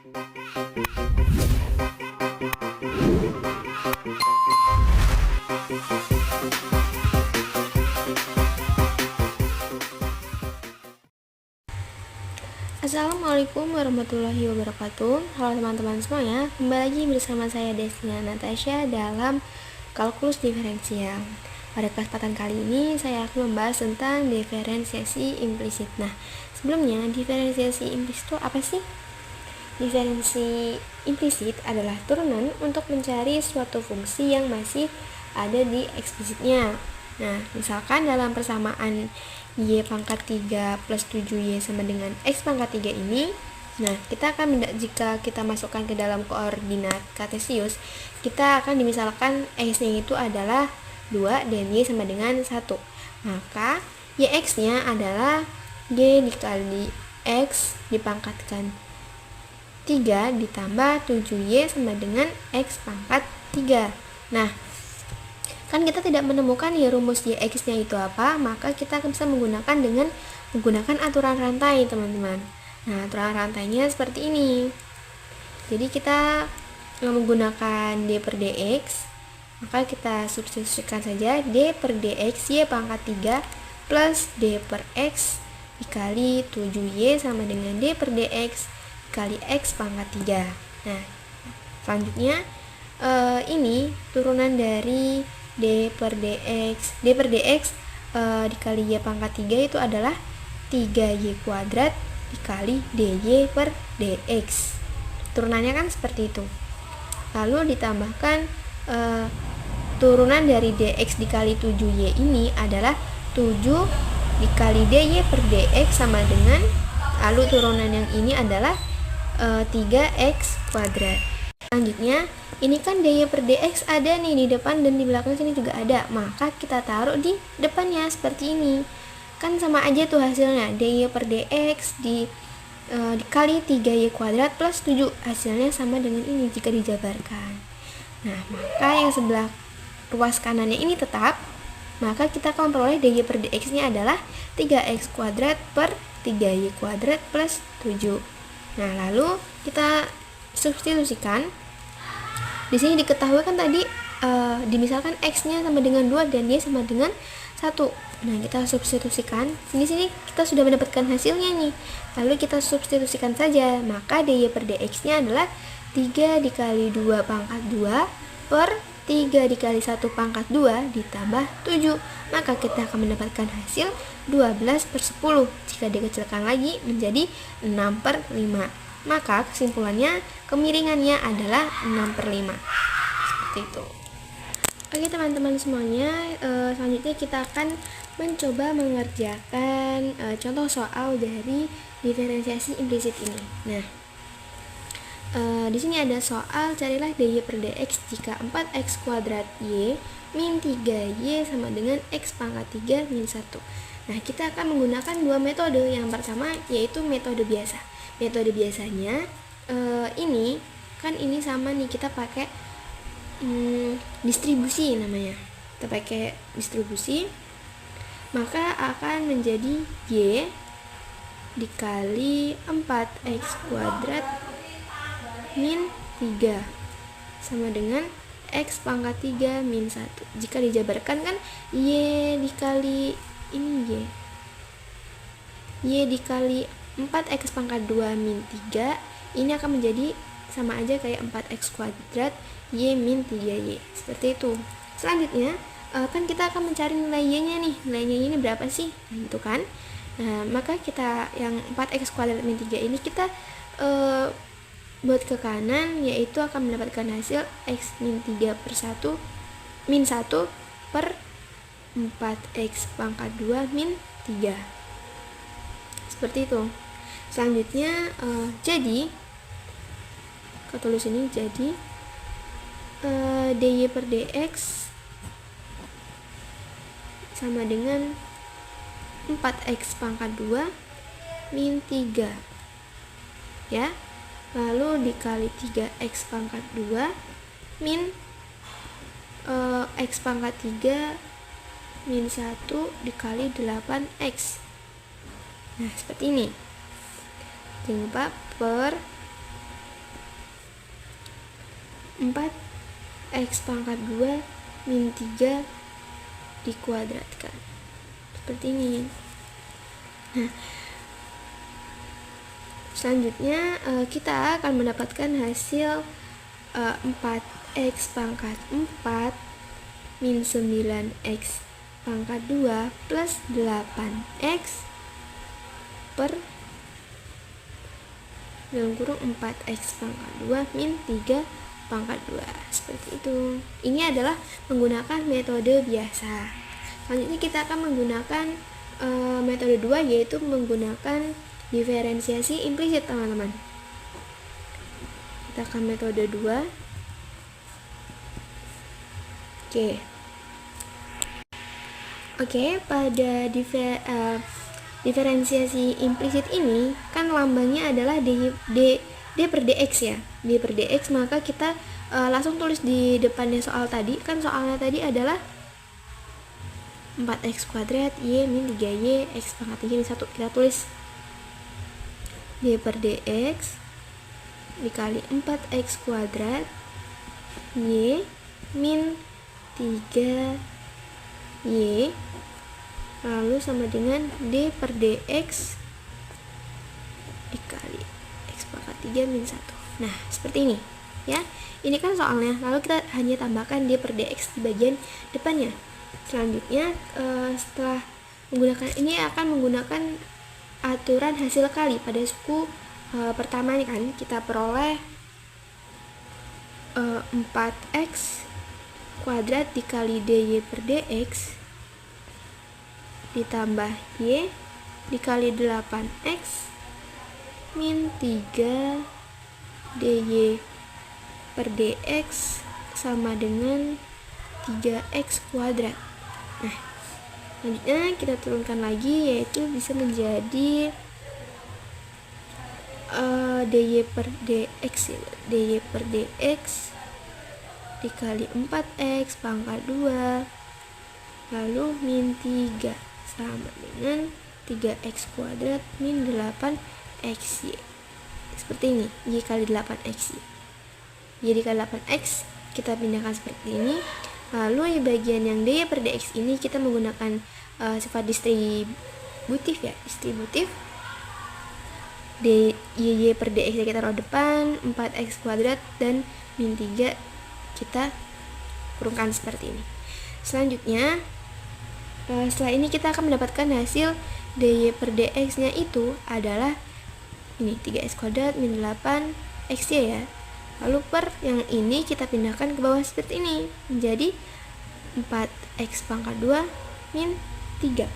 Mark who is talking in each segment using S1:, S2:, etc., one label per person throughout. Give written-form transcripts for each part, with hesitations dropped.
S1: Assalamualaikum warahmatullahi wabarakatuh. Halo teman-teman semuanya, kembali lagi bersama saya Destina Natasha dalam kalkulus diferensial. Pada kesempatan kali ini saya akan membahas tentang diferensiasi implisit. Nah, sebelumnya diferensiasi implisit itu apa sih? Diferensi implisit adalah turunan untuk mencari suatu fungsi yang masih ada di eksplisitnya. Nah, misalkan dalam persamaan y pangkat 3 plus 7y sama dengan x pangkat 3 ini, nah kita akan jika kita masukkan ke dalam koordinat kartesius, kita akan dimisalkan x-nya itu adalah 2 dan y sama dengan 1. Maka yx-nya adalah y dikali x dipangkatkan 3 ditambah 7y sama dengan x pangkat 3. Nah, kan kita tidak menemukan ya rumus yx-nya itu apa, maka kita akan bisa menggunakan aturan rantai, teman-teman. Nah, aturan rantainya seperti ini. Jadi kita menggunakan d per dx, maka kita substitusikan saja d per dx y pangkat 3 plus d per x dikali 7y sama dengan d per dx dikali x pangkat 3. Nah, selanjutnya ini turunan dari d per dx dikali y pangkat 3 itu adalah 3y kuadrat dikali dy per dx. Turunannya kan seperti itu. Lalu ditambahkan turunan dari dx dikali 7y ini adalah 7 dikali dy per dx sama dengan, lalu turunan yang ini adalah 3x kuadrat. Selanjutnya, ini kan dy per dx ada nih di depan dan di belakang sini juga ada, maka kita taruh di depannya seperti ini. Kan sama aja tuh hasilnya, dy per dx dikali 3y kuadrat plus 7, hasilnya sama dengan ini jika dijabarkan. Nah, maka yang sebelah ruas kanannya ini tetap, maka kita akan memperoleh dy per dx nya adalah 3x kuadrat per 3y kuadrat plus 7. Nah, lalu kita substitusikan. Di sini diketahui kan tadi dimisalkan x-nya sama dengan 2 dan y sama dengan 1. Nah, kita substitusikan. Di sini kita sudah mendapatkan hasilnya nih. Lalu kita substitusikan saja. Maka dy per dx-nya adalah 3 dikali 2 pangkat 2 per 3 dikali 1 pangkat 2 ditambah 7. Maka kita akan mendapatkan hasil 12 per 10. Jika dikecilkan lagi menjadi 6 per 5. Maka kesimpulannya kemiringannya adalah 6 per 5. Seperti itu. Oke teman-teman semuanya, selanjutnya kita akan mencoba mengerjakan contoh soal dari diferensiasi implisit ini. Nah, di sini ada soal carilah dy per dx jika 4x kuadrat y min 3y sama dengan x pangkat 3 min 1. Nah, kita akan menggunakan dua metode. Yang pertama yaitu metode biasa. Metode biasanya ini kan ini sama nih, kita pakai distribusi namanya. Kita pakai distribusi, maka akan menjadi y dikali 4x kuadrat min 3 sama dengan x pangkat 3 min 1. Jika dijabarkan kan y dikali ini y dikali 4x pangkat 2 min 3 ini akan menjadi sama aja kayak 4x kuadrat y min 3y. Seperti itu. Selanjutnya kan kita akan mencari nilai y-nya nih. Nilai y ini berapa sih? Nah, itu kan. Nah, maka kita yang 4x kuadrat min 3 ini kita buat ke kanan, yaitu akan mendapatkan hasil x min 3 per 1 min 1 per 4x pangkat 2 min 3. Seperti itu. Selanjutnya jadi kita tulis ini, jadi dy per dx sama dengan 4x pangkat 2 min 3 ya, lalu dikali 3x pangkat 2 min x pangkat 3 min 1 dikali 8x. Nah, seperti ini. Jangan lupa per 4x pangkat 2 min 3 dikuadratkan. Seperti ini. Nah, selanjutnya kita akan mendapatkan hasil 4x pangkat 4 min 9x pangkat 2 plus 8x per dalam kurung 4x pangkat 2 min 3 pangkat 2. Seperti itu. Ini adalah menggunakan metode biasa. Selanjutnya kita akan menggunakan metode 2, yaitu menggunakan diferensiasi implisit, teman-teman. Kita akan metode 2. Oke, pada diferensiasi implisit ini kan lambangnya adalah d per dx ya, d per dx, maka kita langsung tulis di depannya soal tadi. Kan soalnya tadi adalah 4x kuadrat y min 3y x pangkat 3 min 1. Kita tulis d per dx dikali 4x kuadrat y min 3y lalu sama dengan d per dx dikali x pangkat 3 min 1. Nah, seperti ini ya. Ini kan soalnya, lalu kita hanya tambahkan d per dx di bagian depannya. Selanjutnya setelah menggunakan ini akan menggunakan aturan hasil kali. Pada suku pertama ini kan kita peroleh 4x kuadrat dikali dy per dx ditambah y dikali 8x min 3 dy per dx sama dengan 3x kuadrat. Nah, selanjutnya kita turunkan lagi, yaitu bisa menjadi dy per dx dy per dx dikali 4x pangkat 2 lalu min 3 sama dengan 3x kuadrat min 8xy. Seperti ini, y kali 8xy. Y dikali 8x kita pindahkan seperti ini. Lalu bagian yang dy per dx ini kita menggunakan sifat distributif ya, distributif. dy per dx kita taruh depan, 4x kuadrat dan min 3 kita kurungkan seperti ini. Selanjutnya setelah ini kita akan mendapatkan hasil dy per dx nya itu adalah ini 3x kuadrat min 8xy ya. Lalu per yang ini kita pindahkan ke bawah seperti ini, menjadi 4x pangkat 2 min 3.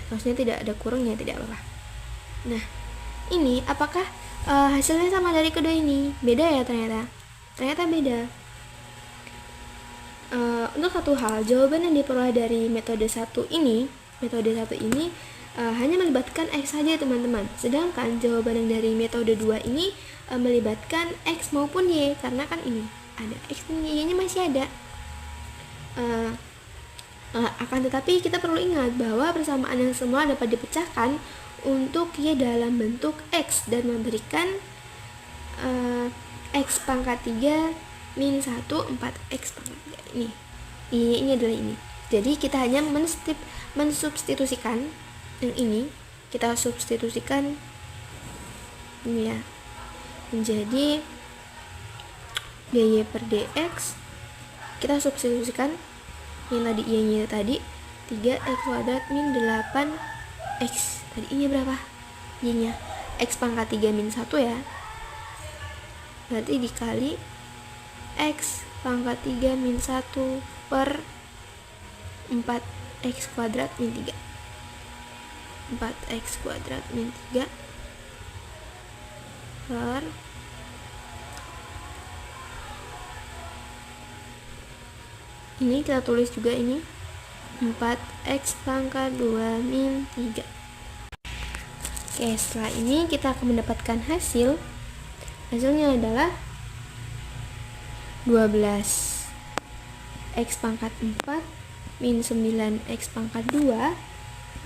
S1: Maksudnya tidak ada kurangnya, tidak apa-apa. Nah, ini apakah hasilnya sama dari kedua ini? Beda ya ternyata beda. Untuk satu hal, jawaban yang diperoleh dari metode 1 ini hanya melibatkan x saja, teman-teman. Sedangkan jawaban yang dari metode 2 ini melibatkan x maupun y, karena kan ini ada x dan y-nya masih ada. Akan tetapi kita perlu ingat bahwa persamaan yang semula dapat dipecahkan untuk y dalam bentuk x dan memberikan x pangkat 3 min 1 4x pangkat 3 ini. Ini adalah ini. Jadi kita hanya mensubstitusikan yang ini, kita substitusikan ini ya, menjadi dy per dx. Kita substitusikan yang tadi y-nya tadi 3x kuadrat min 8x. Tadi y berapa? Y-nya x pangkat 3 min 1 ya. Berarti dikali x pangkat 3 min 1 per 4x kuadrat min 3. 4x kuadrat min 3 per ini kita tulis juga ini 4x pangkat 2 min 3. Oke, setelah ini kita akan mendapatkan hasilnya adalah 12 x pangkat 4 min 9x pangkat 2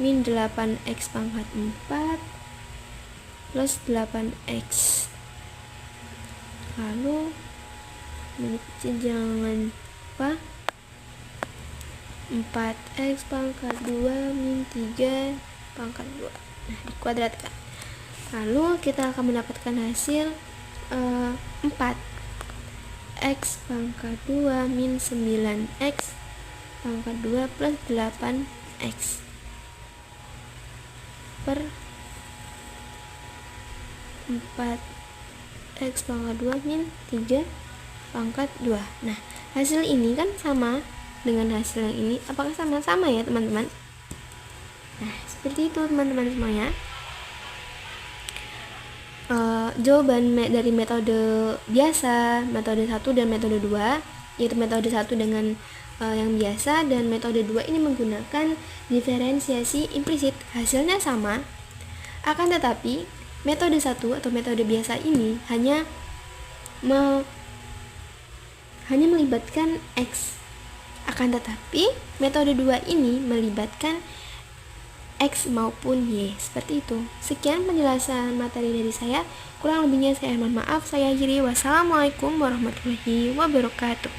S1: min 8x pangkat 4 plus 8x. Lalu jangan lupa 4x pangkat 2 min 3 pangkat 2. Nah, dikuadratkan. Lalu kita akan mendapatkan hasil 4x pangkat 2 min 9x pangkat 2 plus 8x per 4x pangkat 2 min 3 pangkat 2. Nah, hasil ini kan sama dengan hasil yang ini. Apakah sama-sama ya teman-teman? Nah, seperti itu teman-teman semuanya. Jawaban dari metode biasa, metode 1 dan metode 2, yaitu metode 1 dengan yang biasa dan metode 2 ini menggunakan diferensiasi implisit. Hasilnya sama, akan tetapi metode 1 atau metode biasa ini hanya melibatkan X. Akan tetapi metode 2 ini melibatkan X maupun Y. Seperti itu. Sekian penjelasan materi dari saya. Kurang lebihnya saya mohon maaf. Saya akhiri. Wassalamualaikum warahmatullahi wabarakatuh.